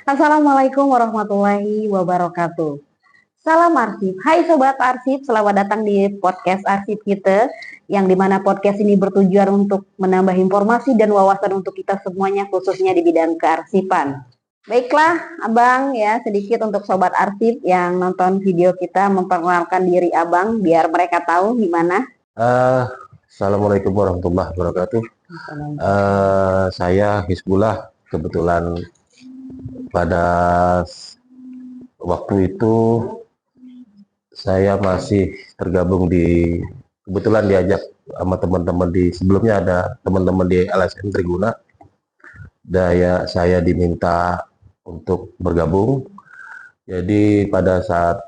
Assalamualaikum warahmatullahi wabarakatuh. Salam Arsip. Hai Sobat Arsip, selamat datang di podcast Arsip kita, yang dimana podcast ini bertujuan untuk menambah informasi dan wawasan untuk kita semuanya, khususnya di bidang kearsipan. Baiklah, Abang ya, sedikit untuk Sobat Arsip yang nonton video kita, memperkenalkan diri Abang biar mereka tahu gimana. Assalamualaikum warahmatullahi wabarakatuh. Saya Hizbullah. Kebetulan pada waktu itu saya masih tergabung kebetulan diajak sama teman-teman sebelumnya ada teman-teman di LSM Triguna. Saya diminta untuk bergabung. Jadi pada saat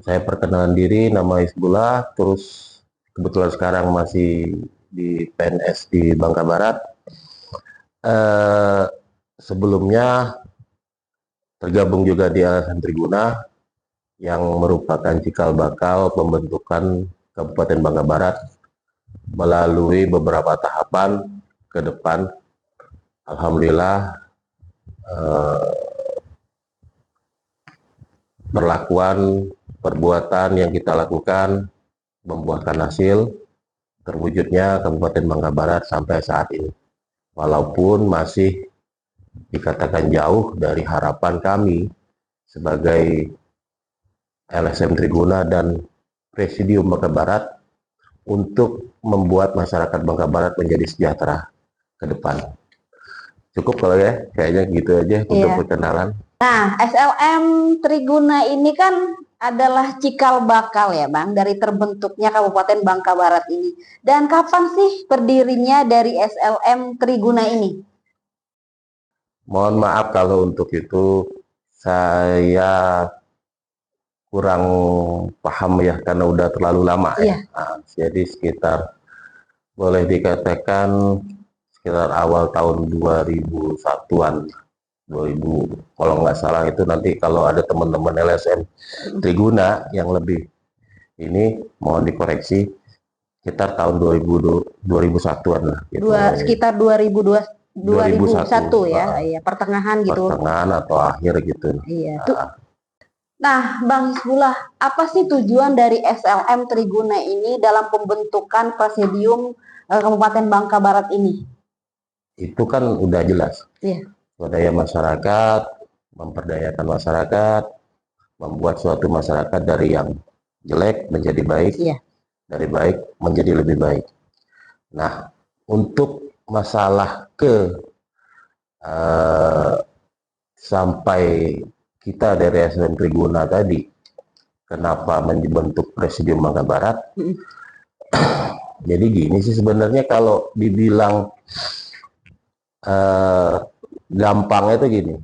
saya perkenalan diri, nama Hizbullah, terus kebetulan sekarang masih di PNS di Bangka Barat. Sebelumnya tergabung juga di LSM Triguna yang merupakan cikal bakal pembentukan Kabupaten Bangka Barat melalui beberapa tahapan ke depan. Alhamdulillah perlakuan perbuatan yang kita lakukan membuahkan hasil, terwujudnya Kabupaten Bangka Barat sampai saat ini. Walaupun masih dikatakan jauh dari harapan kami sebagai LSM Triguna dan Presidium Bangka Barat untuk membuat masyarakat Bangka Barat menjadi sejahtera ke depan. Cukup kalau ya, kayaknya gitu aja untuk perkenalan. Nah, SLM Triguna ini kan adalah cikal bakal ya Bang, dari terbentuknya Kabupaten Bangka Barat ini. Dan kapan sih berdirinya dari SLM Triguna ini? Mohon maaf kalau untuk itu saya kurang paham ya, karena udah terlalu lama ya. Nah, jadi sekitar boleh dikatakan sekitar awal tahun 2001-an. 2000 kalau nggak salah itu, nanti kalau ada teman-teman LSM Triguna yang lebih ini mohon dikoreksi, sekitar tahun 2001-an lah gitu. Sekitar 2001 ya, iya, pertengahan gitu. Pertengahan atau akhir gitu. Iya. Nah, Bang Hizbullah, apa sih tujuan dari SLM Triguna ini dalam pembentukan Presidium Kabupaten Bangka Barat ini? Itu kan udah jelas. Iya. Swadaya masyarakat, memperdayakan masyarakat, membuat suatu masyarakat dari yang jelek menjadi baik, dari baik menjadi lebih baik. Nah, untuk masalah sampai kita dari SLM Triguna tadi, kenapa membentuk Presidium Bangka Barat? Jadi gini sih sebenarnya, kalau dibilang gampangnya itu gini,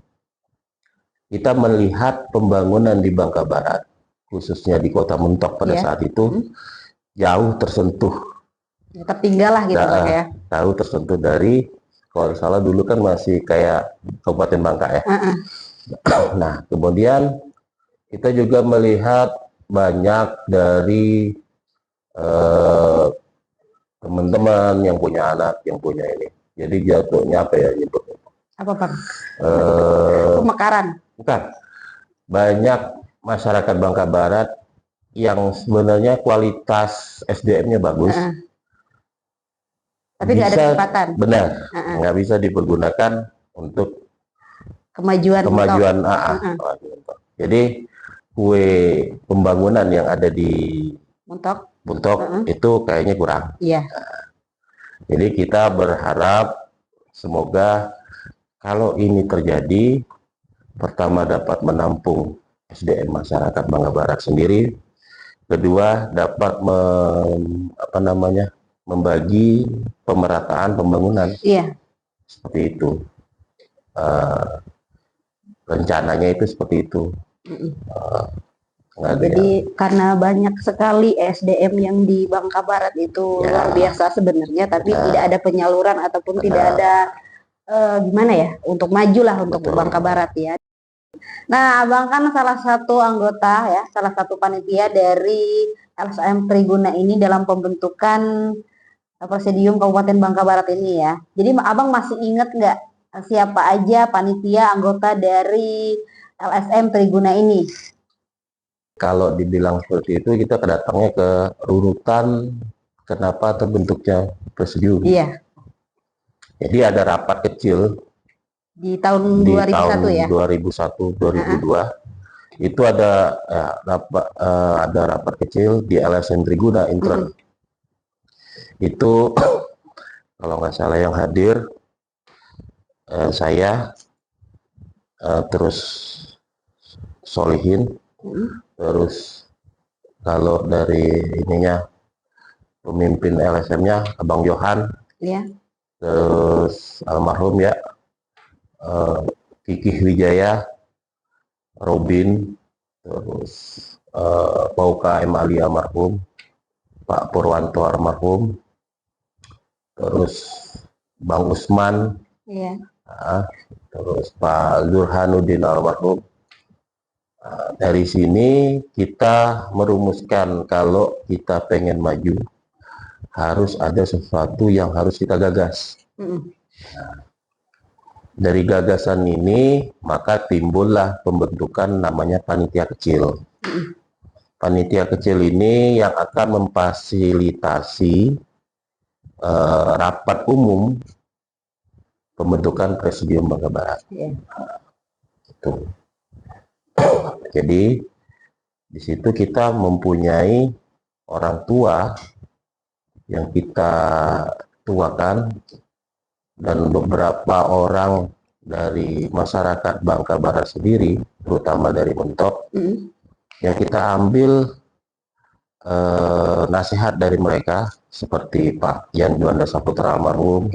kita melihat pembangunan di Bangka Barat, khususnya di Kota Mentok pada saat itu, jauh tersentuh. Tertinggal lah gitu Pak ya. Jauh tersentuh dari, kalau salah dulu kan masih kayak Kabupaten Bangka ya. Nah, kemudian kita juga melihat banyak dari teman-teman yang punya anak, yang punya ini. Jadi jatuhnya apa ya nyebutnya? Apa Pak? Pemekaran. Bukan. Banyak masyarakat Bangka Barat yang sebenarnya kualitas SDM-nya bagus, tapi nggak ada kesempatan. Benar, nggak bisa dipergunakan untuk kemajuan. Jadi kue pembangunan yang ada di Muntok itu kayaknya kurang. Iya. Jadi kita berharap semoga kalau ini terjadi, pertama dapat menampung SDM masyarakat Bangka Barat sendiri, kedua dapat membagi pemerataan pembangunan. Iya. Seperti itu. Rencananya itu seperti itu. Jadi karena banyak sekali SDM yang di Bangka Barat itu luar biasa sebenarnya, tapi tidak ada penyaluran ataupun tidak ada gimana ya untuk maju lah untuk Bangka Barat ya. Nah, Abang kan salah satu anggota ya, salah satu panitia dari LSM Triguna ini dalam pembentukan Presidium Kabupaten Bangka Barat ini ya. Jadi Abang masih ingat nggak siapa aja panitia anggota dari LSM Triguna ini? Kalau dibilang seperti itu, kita kedatangnya ke runutan kenapa terbentuknya presidium. Iya. Jadi ada rapat kecil Di tahun di 2001 tahun ya? 2001, 2002. Itu ada ada rapat kecil di LSM Triguna intern. Itu kalau nggak salah yang hadir saya, terus Solihin, terus kalau dari ininya pemimpin LSM-nya Abang Johan, Iya. terus almarhum ya Kiki Wijaya, Robin, terus Pauka Emali almarhum, Pak Purwanto almarhum, terus Bang Usman, Iya. terus Pak Zurhanuddin almarhum. Dari sini kita merumuskan kalau kita pengen maju harus ada sesuatu yang harus kita gagas. Dari gagasan ini maka timbullah pembentukan namanya panitia kecil. Panitia kecil ini yang akan memfasilitasi rapat umum pembentukan Presidium Bangka Barat. Itu. Jadi di situ kita mempunyai orang tua yang kita tuakan dan beberapa orang dari masyarakat Bangka Barat sendiri, terutama dari Mentok, yang kita ambil nasihat dari mereka seperti Pak Yan Juanda Saputra almarhum,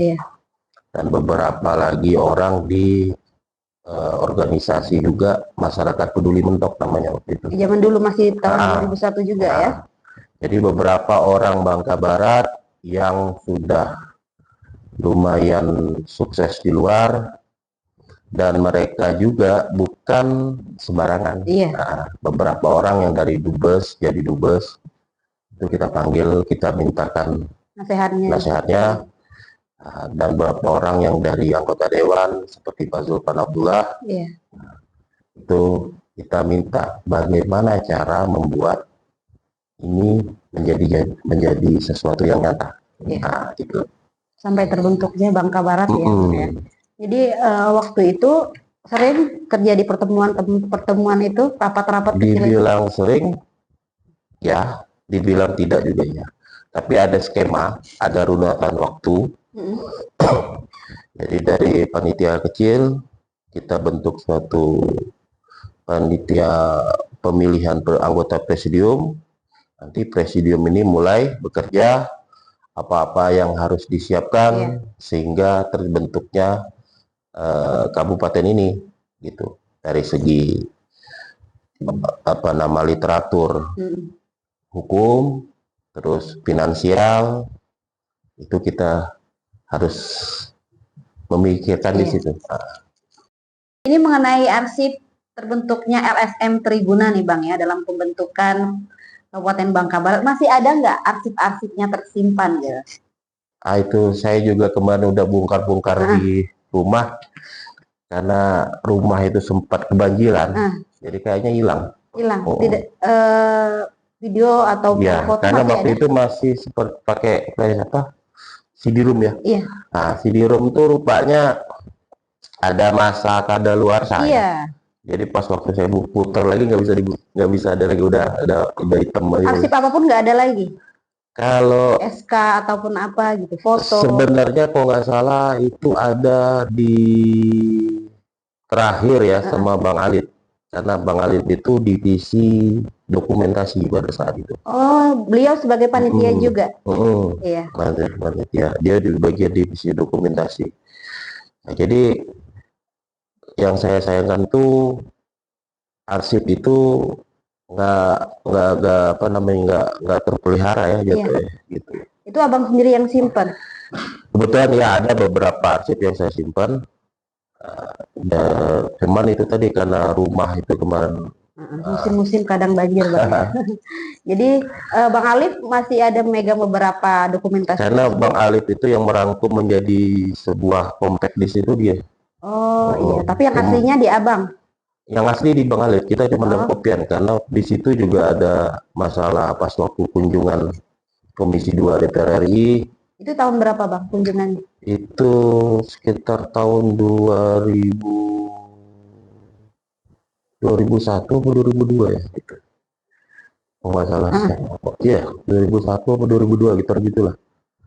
dan beberapa lagi orang di organisasi juga masyarakat peduli Mentok namanya waktu itu. Zaman dulu masih tahun 2001 juga ya. Jadi beberapa orang Bangka Barat yang sudah lumayan sukses di luar dan mereka juga bukan sembarangan. Beberapa orang yang dari Dubes jadi Dubes itu kita panggil, kita mintakan nasihatnya. Dan beberapa orang yang dari anggota dewan seperti Pak Zulfan Abdullah, itu kita minta bagaimana cara membuat ini menjadi sesuatu yang nyata. Itu. Sampai terbentuknya Bangka Barat ya. Jadi waktu itu sering kerja di pertemuan itu, rapat-rapat kecil. Dibilang sering, ya, dibilang tidak juga ya. Tapi ada skema, ada runtutan waktu. Jadi dari panitia kecil kita bentuk suatu panitia pemilihan anggota presidium. Nanti presidium ini mulai bekerja, apa-apa yang harus disiapkan sehingga terbentuknya kabupaten ini, gitu. Dari segi literatur, hukum, terus finansial, itu kita harus memikirkan di situ. Ini mengenai arsip terbentuknya LSM Triguna nih Bang ya, dalam pembentukan Kabupaten Bangka Barat, masih ada nggak arsip-arsipnya tersimpan gitu? Itu saya juga kemarin udah bongkar-bongkar di rumah, karena rumah itu sempat kebanjiran, jadi kayaknya hilang. Tidak video atau foto karena masih waktu ada? Itu masih seperti pakai apa? CD-ROM ya. Nah, CD-ROM itu rupanya ada masa kadaluarsa. Jadi pas waktu saya putar lagi nggak bisa ada lagi, udah hitam. Arsip apapun nggak ada lagi. Kalau SK ataupun apa gitu, foto. Sebenarnya kalau nggak salah itu ada di terakhir ya sama Bang Alit, karena Bang Alit itu divisi dokumentasi pada saat itu. Oh, beliau sebagai panitia juga. Iya. Panitia, dia di bagian divisi dokumentasi. Nah, jadi yang saya sayangkan tuh arsip itu nggak terpelihara ya, gitu. Itu abang sendiri yang simpan? Kebetulan ya ada beberapa arsip yang saya simpan. Cuman itu tadi karena rumah itu kemarin musim-musim kadang banjir Bang. Jadi Bang Alif masih ada megang beberapa dokumentasi. Karena Bang Alif itu yang merangkum menjadi sebuah compact disc itu dia. Oh iya, tapi yang aslinya di Abang. Yang asli di Bang Alif, kita cuma dapat kopian karena di situ juga ada masalah pas waktu kunjungan Komisi 2 DPR RI. Itu tahun berapa Bang kunjungannya? Itu sekitar tahun 2001 atau 2002 ya gitu. Oh, nggak salah. Iya, 2001 atau 2002 gitu gitulah.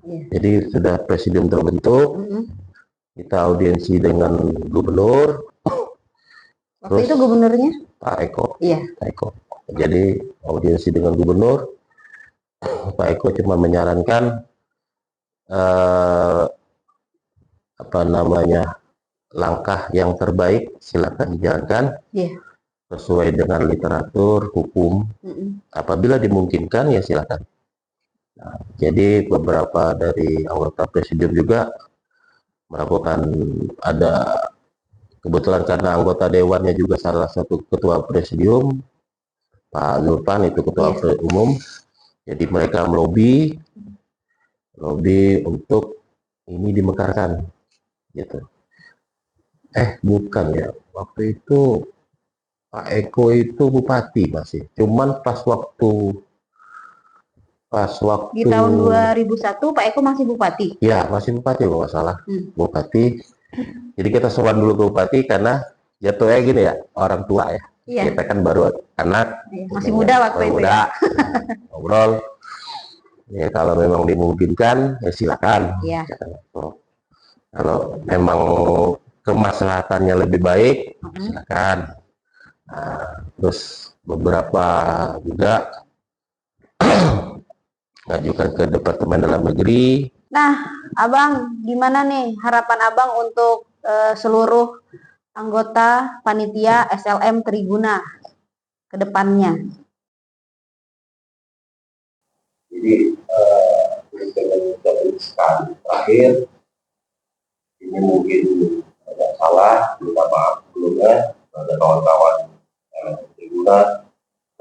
Iya. Jadi sudah presiden terbentuk, kita audiensi dengan gubernur. Waktu itu gubernurnya? Pak Eko. Iya. Pak Eko. Jadi audiensi dengan gubernur, Pak Eko cuma menyarankan apa namanya, langkah yang terbaik silakan dijalankan sesuai dengan literatur hukum. Apabila dimungkinkan ya silakan. Nah, jadi beberapa dari anggota presidium juga melakukan, ada kebetulan karena anggota dewannya juga salah satu ketua presidium, Pak Nurpan itu ketua umum, jadi mereka melobi untuk ini dimekarkan gitu. Bukan ya, waktu itu Pak Eko itu bupati masih, cuman pas waktu di tahun 2001 Pak Eko masih bupati. Ya, masih bupati kalau nggak salah. Bupati. Jadi kita sowan dulu ke bupati karena jatuhnya gini ya, orang tua ya. Iya. Kita kan baru anak. Masih muda waktu itu ya. Ngobrol. Ya kalau memang dimungkinkan ya silakan. Iya. Kalau memang kemaslahatannya lebih baik, silakan. Nah, terus beberapa juga ngajukan ke Departemen Dalam Negeri. Nah, Abang, gimana nih harapan Abang untuk seluruh anggota panitia SLM Triguna ke depannya? Jadi, dengan sekali terakhir, ini mungkin ada salah, minta maaf sebelumnya, ada kawan-kawan Triguna,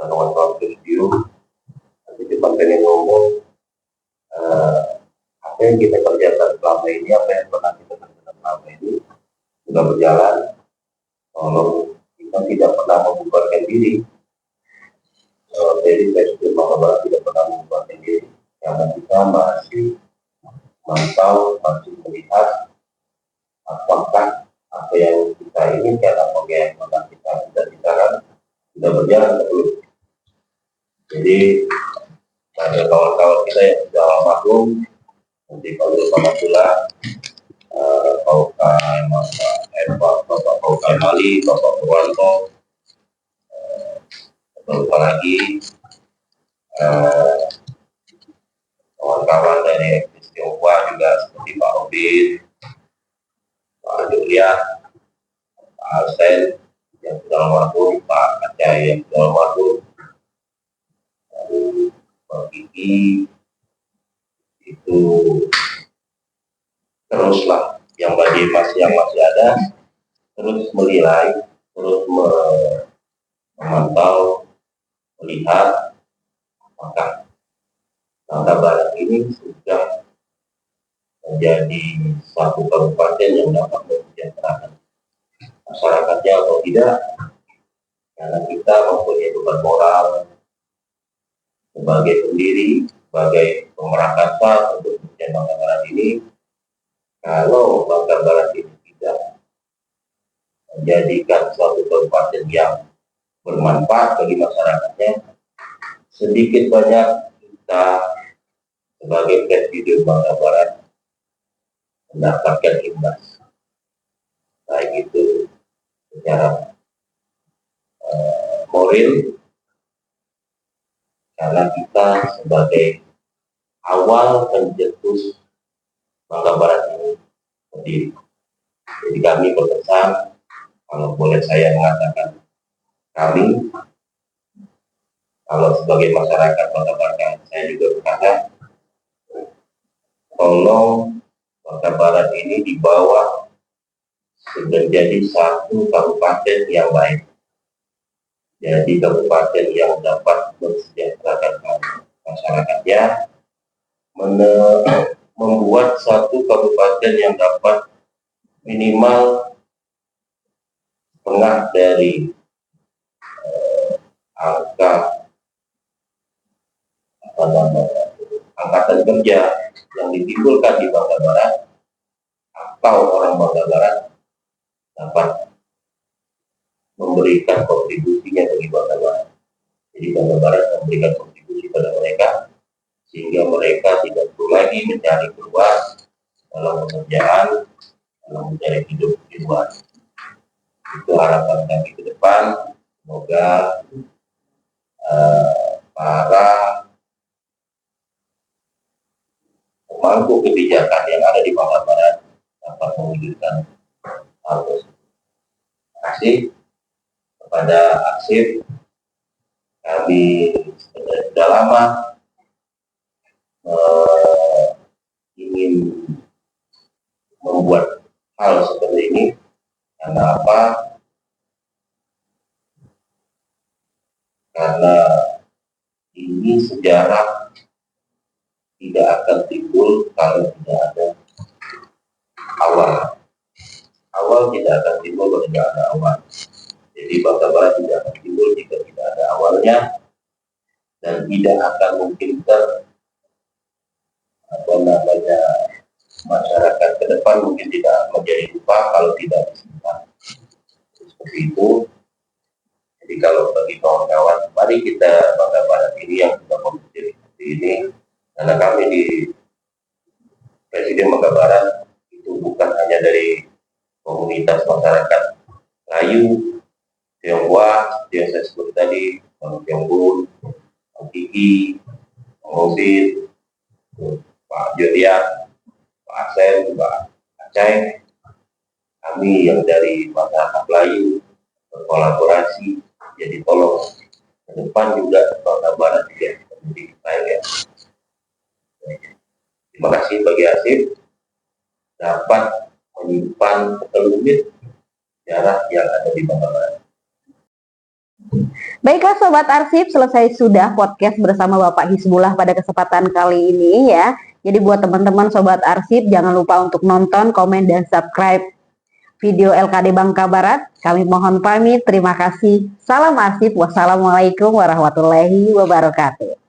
dan kawan-kawan presidium. Nanti depan pengen ngomong apa yang kita kerjakan selama ini, apa yang pernah kita kerjakan selama ini sudah berjalan. Kalau kita tidak pernah membubarkan diri, jadi Presiden Bangka tidak pernah membubarkan diri, karena kita masih mantau, masih melihat apakah apa yang kita inginkan, apa yang pernah kita cita-citakan sudah berjalan atau belum. Jadi ada kawan-kawan kita yang sudah almarhum, nanti kalau Pamatula, Bapak Paukai Mali, Bapak Purwanto, lupa lagi kawan-kawan dari Tiongkok juga seperti Pak Obin, Pak Julia, Pak Alsen yang sudah almarhum, Pak Acai yang sudah almarhum, Pak Kiki, itu teruslah yang masih ada, terus menilai, terus memantau, melihat apakah Bangka Barat ini sudah menjadi satu kabupaten yang dapat mensejahterakan masyarakatnya atau tidak, karena kita mempunyai beban moral sebagai pendiri, sebagai pemerakarsa untuk menjadi Bangka Barat ini. Kalau Bangka Barat ini tidak menjadikan suatu kabupaten yang bermanfaat bagi masyarakatnya, sedikit banyak kita sebagai Presiden Bangka Barat mendapatkan imbas, baik itu secara moral, karena kita sebagai awal pencetus Bangka Barat ini berdiri. Jadi kami berpesan, kalau boleh saya mengatakan kami, kalau sebagai masyarakat Bangka Barat, saya juga berkata, tolong Bangka Barat ini dibawa menjadi satu kabupaten yang baik, jadi kabupaten yang dapat mensejahterakan masyarakatnya, membuat satu kabupaten yang dapat minimal tengah dari angka angkatan kerja yang ditimbulkan di Bangka Barat atau orang Bangka Barat dapat memberikan kontribusinya bagi Bangka Barat. Jadi Bangka Barat memberikan kontribusi pada mereka sehingga mereka tidak perlu lagi mencari keluar dalam pekerjaan, dalam mencari hidup di luar. Itu harapan kami ke depan. Semoga para pemangku kebijakan yang ada di Bangka Barat dapat mewujudkan hal tersebut. Terima kasih kepada Arsip. Kami sudah lama ingin membuat hal seperti ini. Karena apa? Karena ini sejarah tidak akan timbul kalau tidak ada awal. Awal tidak akan timbul kalau tidak ada awal. Jadi Bangka Barat tidak akan timbul jika tidak ada awalnya, dan tidak akan mungkin masyarakat ke depan mungkin tidak menjadi lupa kalau tidak disimpan. Seperti itu. Jadi kalau bagi kawan-kawan, mari kita Bangka Barat ini yang sudah berpikir seperti ini, karena kami di Presiden Bangka Barat itu bukan hanya dari komunitas masyarakat Melayu, Tionghoa, yang saya sebut tadi, Bang Tionggun, Bang Kiki, Bang Robin, Pak Jodiak, Pak Asen, Pak Aceh, kami yang dari masyarakat Melayu berkolaborasi. Jadi tolong ke depan juga Bangka Barat juga menjadi ya. Terima kasih bagi Arsip dapat menyimpan sekelumit sejarah yang ada di Bangka Barat. Baiklah Sobat Arsip, selesai sudah podcast bersama Bapak Hizbullah pada kesempatan kali ini ya. Jadi buat teman-teman Sobat Arsip, jangan lupa untuk nonton, komen, dan subscribe video LKD Bangka Barat. Kami mohon pamit, terima kasih. Salam Arsip, wassalamualaikum warahmatullahi wabarakatuh.